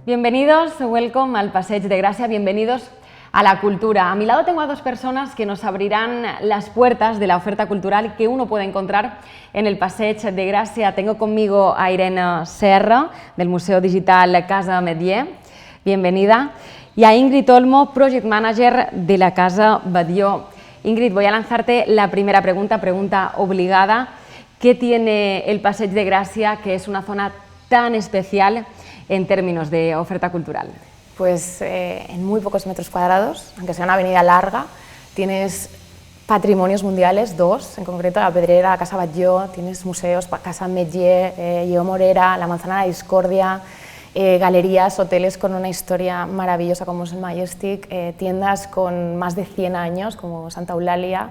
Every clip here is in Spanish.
Bienvenidos, welcome al Passeig de Gracia, bienvenidos a la cultura. A mi lado tengo a dos personas que nos abrirán las puertas de la oferta cultural que uno puede encontrar en el Passeig de Gracia. Tengo conmigo a Irene Serra, del Museo Digital Casa Medier, bienvenida, y a Ingrid Olmo, Project Manager de la Casa Batlló. Ingrid, voy a lanzarte la primera pregunta obligada. ¿Qué tiene el Passeig de Gracia, que es una zona tan especial en términos de oferta cultural? Pues en muy pocos metros cuadrados, aunque sea una avenida larga, tienes patrimonios mundiales, dos, en concreto la Pedrera, la Casa Batlló, tienes museos, Casa Medier, Lleó Morera, la Manzana de la Discordia, galerías, hoteles con una historia maravillosa como es el Majestic, tiendas con más de 100 años como Santa Eulalia,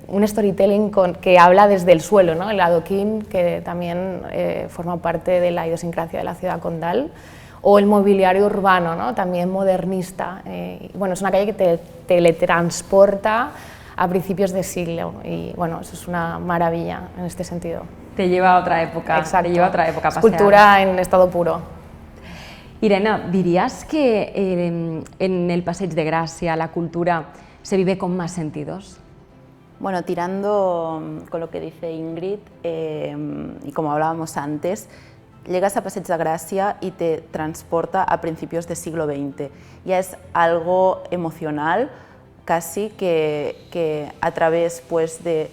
un storytelling que habla desde el suelo, ¿no? El adoquín, que también forma parte de la idiosincrasia de la ciudad condal, o el mobiliario urbano, ¿no? También modernista. Bueno, es una calle que te teletransporta a principios de siglo y bueno, eso es una maravilla en este sentido. Te lleva a otra época. Exacto. Te lleva a otra época. Es cultura en estado puro. Irene, ¿dirías que en el Passeig de Gracia la cultura se vive con más sentidos? Bueno, tirando con lo que dice Ingrid, y como hablábamos antes, llegas a Passeig de Gracia y te transporta a principios del siglo XX. Ya es algo emocional, casi que a través pues, de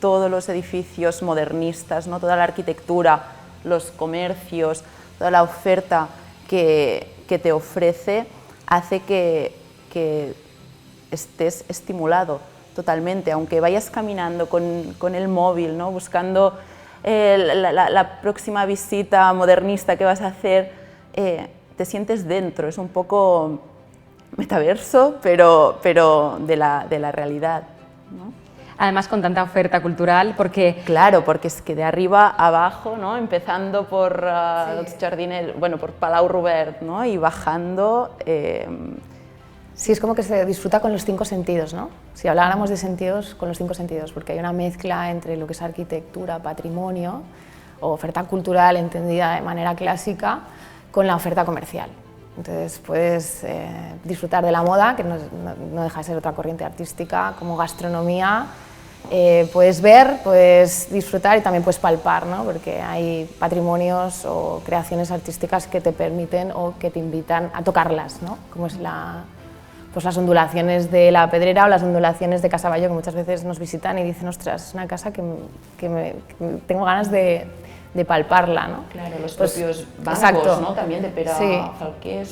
todos los edificios modernistas, ¿no? Toda la arquitectura, los comercios, toda la oferta que te ofrece, hace que estés estimulado totalmente, aunque vayas caminando con el móvil, ¿no? Buscando la próxima visita modernista que vas a hacer, te sientes dentro, es un poco metaverso, pero de la realidad, ¿no? Además con tanta oferta cultural, porque... Claro, porque es que de arriba a abajo, ¿no? Empezando por los jardines, bueno, por Palau Robert, ¿no? Y bajando... Sí, es como que se disfruta con los 5 sentidos, ¿no? Si habláramos de sentidos, con los 5 sentidos, porque hay una mezcla entre lo que es arquitectura, patrimonio, o oferta cultural entendida de manera clásica, con la oferta comercial. Entonces puedes disfrutar de la moda, que no deja de ser otra corriente artística, como gastronomía, puedes ver, puedes disfrutar y también puedes palpar, ¿no? Porque hay patrimonios o creaciones artísticas que te permiten o que te invitan a tocarlas, ¿no? Como es pues las ondulaciones de la Pedrera o las ondulaciones de Casa Batlló, que muchas veces nos visitan y dicen, ostras, es una casa que tengo ganas de palparla, ¿no? Claro, los pues, propios bancos, exacto, ¿no? También de Pere sí, Falqués,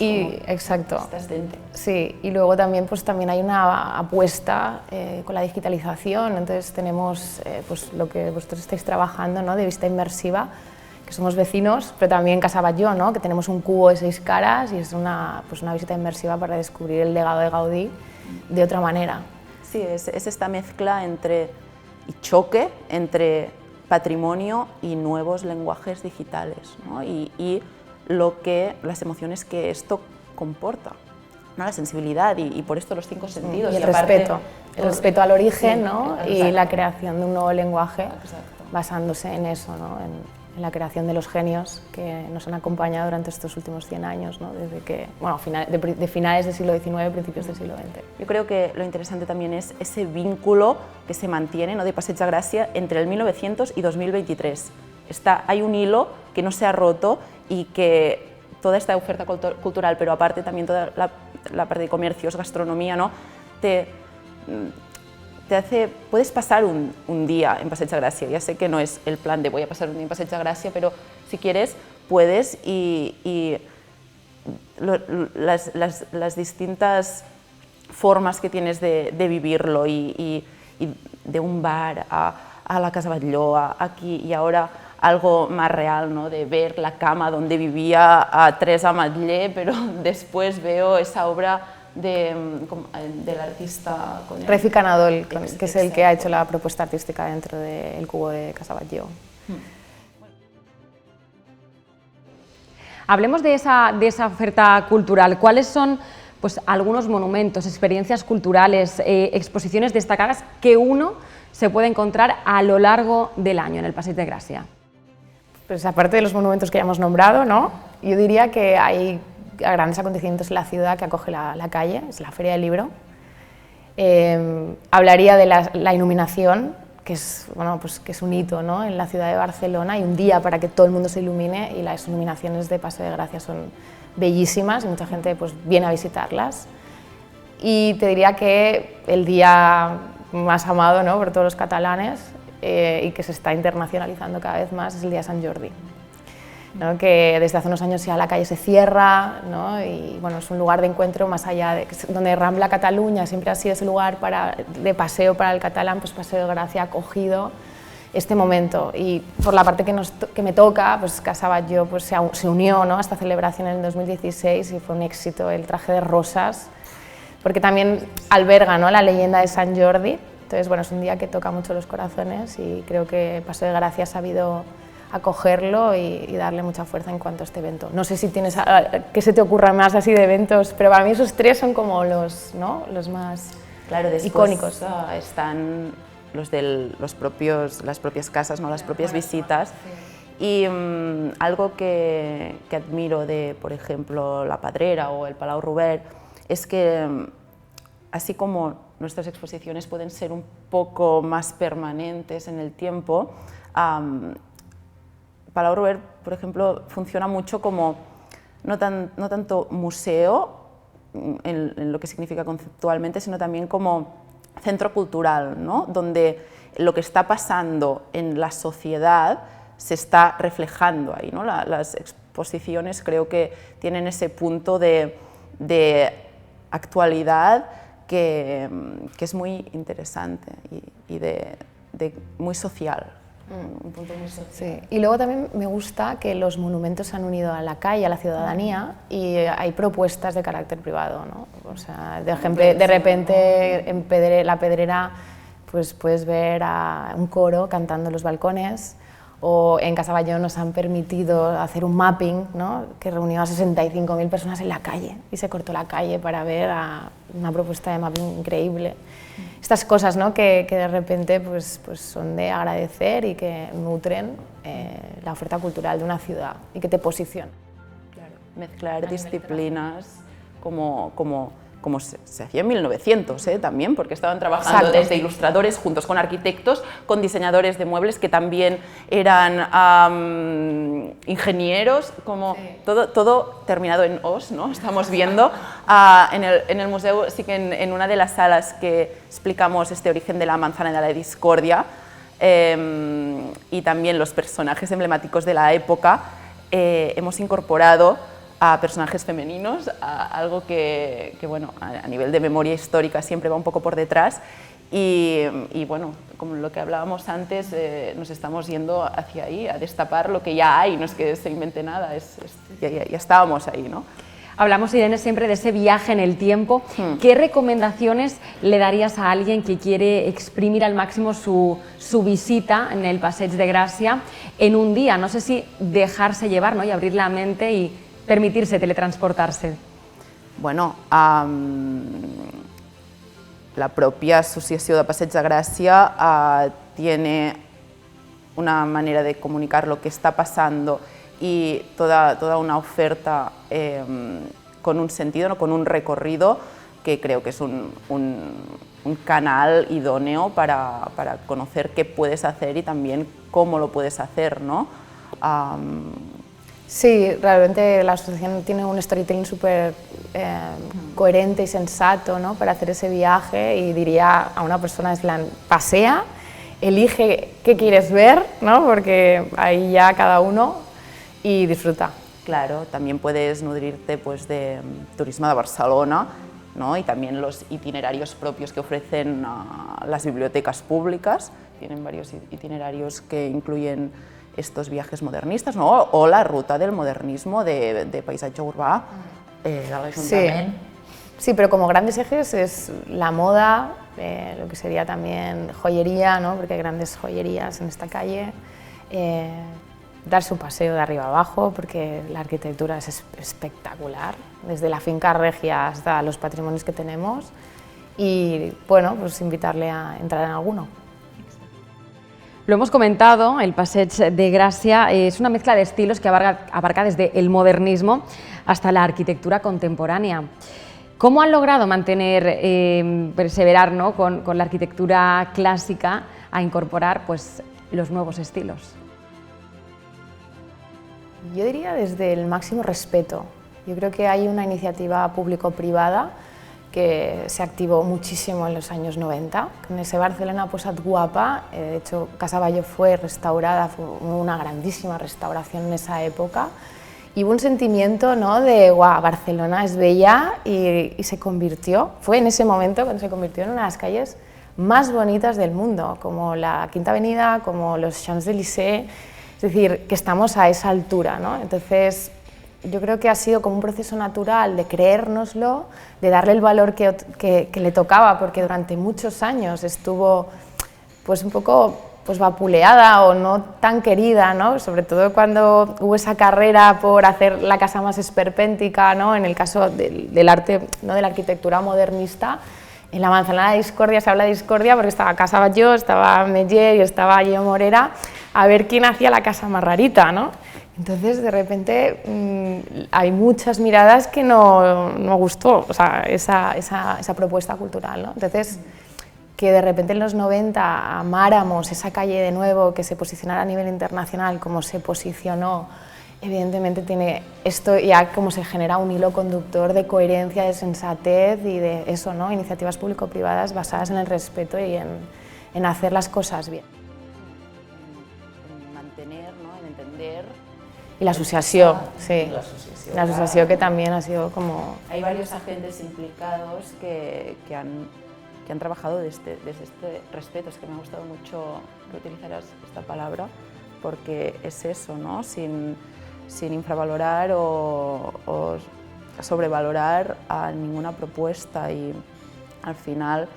exacto. Estás dentro. Sí, y luego también, pues, también hay una apuesta con la digitalización, entonces tenemos pues, lo que vosotros estáis trabajando, ¿no? De vista inmersiva, que somos vecinos, pero también Casa Batlló, ¿no? Que tenemos un cubo de 6 caras y es pues una visita inmersiva para descubrir el legado de Gaudí de otra manera. Sí, es esta mezcla y choque entre patrimonio y nuevos lenguajes digitales, ¿no? y las emociones que esto comporta, ¿no? La sensibilidad y por esto los 5 sentidos. Y el aparte, respeto, el respeto al origen, sí, ¿no? Y la creación de un nuevo lenguaje. Exacto. Basándose en eso, ¿no? En la creación de los genios que nos han acompañado durante estos últimos 100 años, ¿no? Desde que, bueno, de finales del siglo XIX, principios del siglo XX. Yo creo que lo interesante también es ese vínculo que se mantiene, ¿no? De Passeig de Gracia entre el 1900 y 2023. Hay un hilo que no se ha roto y que toda esta oferta cultural, pero aparte también toda la parte de comercios, gastronomía, ¿no? Puedes pasar un día en Passeig de Gracia. Ya sé que no es el plan de voy a pasar un día en Passeig de Gracia, pero si quieres puedes y las distintas formas que tienes de vivirlo y de un bar a la Casa Batlló, aquí y ahora algo más real, ¿no? De ver la cama donde vivía a Teresa Ametller, pero después veo esa obra del artista... Refi Canadol, que es el que ha hecho la propuesta artística dentro del cubo de Casa Batlló. Hablemos de esa oferta cultural. ¿Cuáles son pues, algunos monumentos, experiencias culturales, exposiciones destacadas que uno se puede encontrar a lo largo del año en el Passeig de Gracia? Pues aparte de los monumentos que ya hemos nombrado, ¿no? yo diría que hay grandes acontecimientos en la ciudad que acoge la calle, es la Feria del Libro. Hablaría de la iluminación, que es, bueno, pues, que es un hito, ¿no?, en la ciudad de Barcelona. Hay un día para que todo el mundo se ilumine y las iluminaciones de Paseo de Gracia son bellísimas y mucha gente pues, viene a visitarlas. Y te diría que el día más amado, ¿no?, por todos los catalanes y que se está internacionalizando cada vez más es el día de Sant Jordi, ¿no?, que desde hace unos años ya la calle se cierra, ¿no?, y bueno, es un lugar de encuentro más allá de donde Rambla Cataluña siempre ha sido ese lugar de paseo para el catalán, pues Paseo de Gracia ha acogido este momento. Y por la parte que me toca, pues Casa Batlló pues, se unió, ¿no?, a esta celebración en el 2016 y fue un éxito el traje de rosas, porque también alberga, ¿no?, la leyenda de Sant Jordi. Entonces, bueno, es un día que toca mucho los corazones y creo que Paseo de Gracia ha sabido acogerlo y darle mucha fuerza en cuanto a este evento. No sé si tienes, ¿qué se te ocurra más así de eventos? Pero para mí esos tres son como los, ¿no?, los más icónicos. Están los de las propias casas, ¿no?, las propias visitas. Y algo que admiro de, por ejemplo, La Pedrera o el Palau Robert es que, así como nuestras exposiciones pueden ser un poco más permanentes en el tiempo, Palau Robert, por ejemplo, funciona mucho como no tanto museo en lo que significa conceptualmente, sino también como centro cultural, ¿no?, donde lo que está pasando en la sociedad se está reflejando ahí, ¿no? Las exposiciones creo que tienen ese punto de actualidad que es muy interesante y muy social. Un punto muy social. Sí. Y luego también me gusta que los monumentos se han unido a la calle, a la ciudadanía, y hay propuestas de carácter privado, ¿no? O sea, de repente en La Pedrera pues puedes ver a un coro cantando en los balcones, o en Casa Batlló nos han permitido hacer un mapping, ¿no?, que reunió a 65.000 personas en la calle y se cortó la calle para ver una propuesta de mapping increíble. Estas cosas, ¿no?, que de repente pues son de agradecer y que nutren la oferta cultural de una ciudad y que te posicionan. Claro. Mezclar disciplinas como se hacía en 1900 también, porque estaban trabajando desde ilustradores juntos con arquitectos, con diseñadores de muebles que también eran ingenieros, como todo terminado en os, ¿no? Estamos viendo en el museo, sí que en una de las salas que explicamos este origen de la manzana de la discordia y también los personajes emblemáticos de la época, hemos incorporado a personajes femeninos, a algo que bueno, a nivel de memoria histórica siempre va un poco por detrás y bueno, como lo que hablábamos antes, nos estamos yendo hacia ahí, a destapar lo que ya hay, no es que se invente nada, ya estábamos ahí, ¿no? Hablamos, Irene, siempre de ese viaje en el tiempo. ¿Qué recomendaciones le darías a alguien que quiere exprimir al máximo su visita en el Passeig de Gràcia en un día? No sé si dejarse llevar, ¿no?, y abrir la mente y permitirse teletransportarse. Bueno, la propia Asociació de Passeig de Gràcia tiene una manera de comunicar lo que está pasando y toda una oferta con un sentido, ¿no?, con un recorrido que creo que es un canal idóneo para conocer qué puedes hacer y también cómo lo puedes hacer, ¿no? Sí, realmente la asociación tiene un storytelling súper coherente y sensato, ¿no?, para hacer ese viaje, y diría a una persona, es plan, pasea, elige qué quieres ver, ¿no?, porque ahí ya cada uno, y disfruta. Claro, también puedes nutrirte pues, de turismo de Barcelona, ¿no?, y también los itinerarios propios que ofrecen las bibliotecas públicas. Tienen varios itinerarios que incluyen estos viajes modernistas, ¿no?, o la ruta del modernismo de paisatge urbà de l'Ajuntament. Sí, pero como grandes ejes es la moda, lo que sería también joyería, ¿no?, porque hay grandes joyerías en esta calle, darse un paseo de arriba abajo, porque la arquitectura es espectacular, desde la finca regia hasta los patrimonios que tenemos, y bueno, pues invitarle a entrar en alguno. Lo hemos comentado, el Passeig de Gràcia es una mezcla de estilos que abarca desde el modernismo hasta la arquitectura contemporánea. ¿Cómo han logrado mantener, perseverar, ¿no?, con la arquitectura clásica a incorporar pues, los nuevos estilos? Yo diría desde el máximo respeto. Yo creo que hay una iniciativa público-privada que se activó muchísimo en los años 90, en ese Barcelona Posat Guapa. De hecho, Casa Batlló fue restaurada, fue una grandísima restauración en esa época, y hubo un sentimiento, ¿no?, de guau, Barcelona es bella, y se convirtió, fue en ese momento cuando se convirtió en una de las calles más bonitas del mundo, como la Quinta Avenida, como los Champs-Élysées, es decir, que estamos a esa altura, ¿no? Entonces, yo creo que ha sido como un proceso natural de creérnoslo, de darle el valor que le tocaba, porque durante muchos años estuvo pues un poco pues vapuleada o no tan querida, ¿no? Sobre todo cuando hubo esa carrera por hacer la casa más esperpéntica, ¿no?, en el caso del arte, ¿no?, de la arquitectura modernista. En la Manzana de la Discordia se habla de discordia porque estaba Casa Batlló, estaba Meller y estaba Lleó Morera, a ver quién hacía la casa más rarita, ¿no? Entonces, de repente, hay muchas miradas que no gustó, o sea, esa propuesta cultural, ¿no? Entonces, que de repente en los 90 amáramos esa calle de nuevo, que se posicionara a nivel internacional como se posicionó, evidentemente tiene esto ya como se genera un hilo conductor de coherencia, de sensatez y de eso, ¿no?, iniciativas público-privadas basadas en el respeto y en hacer las cosas bien. En mantener, ¿no?, en entender. Y l'associació, sí. L'associació que también ha sido como... Hay varios agentes implicados que han trabajado desde este respeto. Es que me ha gustado mucho que utilizaras esta palabra, porque es eso, ¿no?, sin infravalorar o sobrevalorar a ninguna propuesta, y al final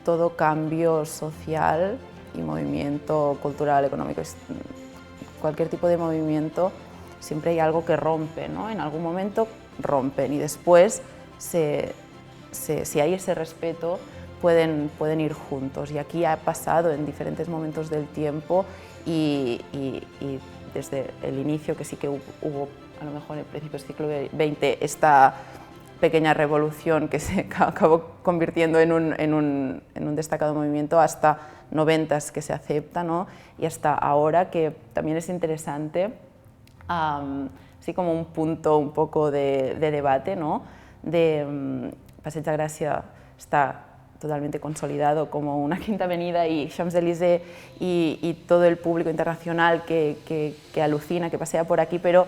todo cambio social y movimiento cultural, económico, cualquier tipo de movimiento, siempre hay algo que rompe, ¿no? En algún momento rompen y después, si hay ese respeto, pueden ir juntos. Y aquí ha pasado en diferentes momentos del tiempo y desde el inicio, que sí que hubo a lo mejor en principios del siglo XX esta pequeña revolución que se acabó convirtiendo en un destacado movimiento, hasta 90s que se acepta, ¿no?, y hasta ahora, que también es interesante, así como un punto un poco de debate, ¿no?, Passeig de Gràcia está totalmente consolidado como una Quinta Avenida y Champs-Élysées y todo el público internacional que alucina, que pasea por aquí, pero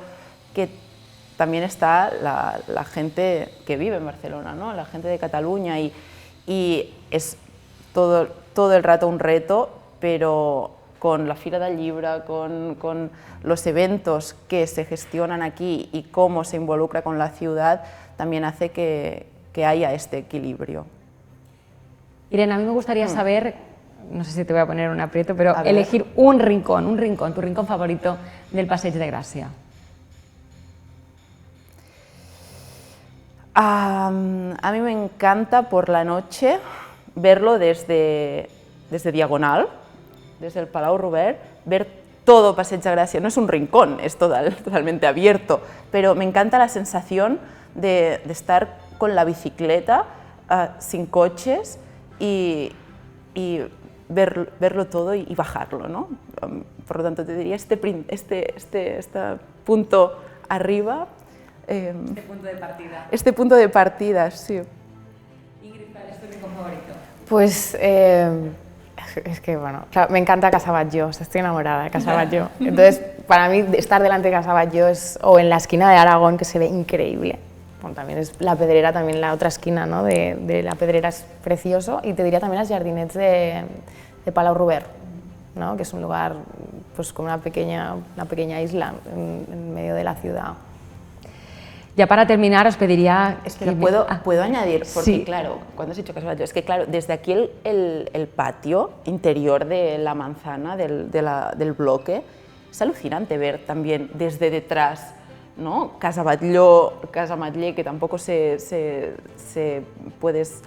que también está la gente que vive en Barcelona, ¿no?, la gente de Cataluña, y es todo el rato un reto, pero con la Fira del Llibre, con los eventos que se gestionan aquí y cómo se involucra con la ciudad, también hace que haya este equilibrio. Irene, a mí me gustaría saber, no sé si te voy a poner un aprieto, pero elegir un rincón, tu rincón favorito del Passeig de Gràcia. A mí me encanta por la noche verlo desde diagonal, desde el Palau Robert, ver todo Passeig de Gràcia. No es un rincón, es totalmente abierto, pero me encanta la sensación de estar con la bicicleta, sin coches, y verlo todo y bajarlo, ¿no? Por lo tanto, te diría este punto arriba. Este punto de partida. Este punto de partida, sí. Ingrid, ¿cuál es tu rincón favorito? Pues es que, bueno, claro, me encanta Casa Batlló, estoy enamorada de Casa Batlló. Entonces, para mí, estar delante de Casa Batlló o en la esquina de Aragón, que se ve increíble. Bueno, también es la Pedrera, también la otra esquina, ¿no?, de la Pedrera es precioso, y te diría también las jardinets de Palau Robert, ¿no?, que es un lugar pues con una pequeña isla en medio de la ciudad. Ya para terminar os pediría... Espera, ¿puedo añadir? Porque sí, claro, cuando has dicho Casa Batlló, es que claro, desde aquí el patio interior de la manzana, del bloque, es alucinante ver también desde detrás, ¿no?, Casa Batlló, Casa Matller, que tampoco puedes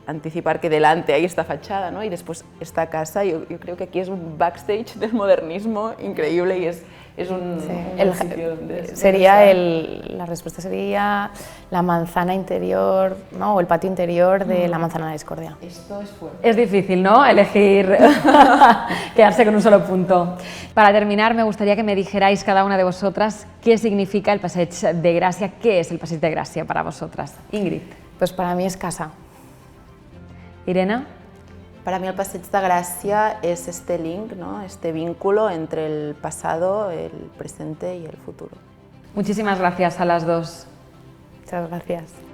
anticipar que delante hay esta fachada, ¿no? Y después esta casa. Yo creo que aquí es un backstage del modernismo increíble y es un sitio donde la respuesta sería la manzana interior, ¿no? O el patio interior de la manzana de la discordia. Esto es fuerte. Es difícil, ¿no?, elegir quedarse con un solo punto. Para terminar, me gustaría que me dijerais cada una de vosotras qué significa el Passeig de Gràcia, qué es el Passeig de Gràcia para vosotras. Ingrid. Pues para mí es casa. Irene. Para mí el Passeig de Gràcia es este link, ¿no? Este vínculo entre el pasado, el presente y el futuro. Muchísimas gracias a las dos. Muchas gracias.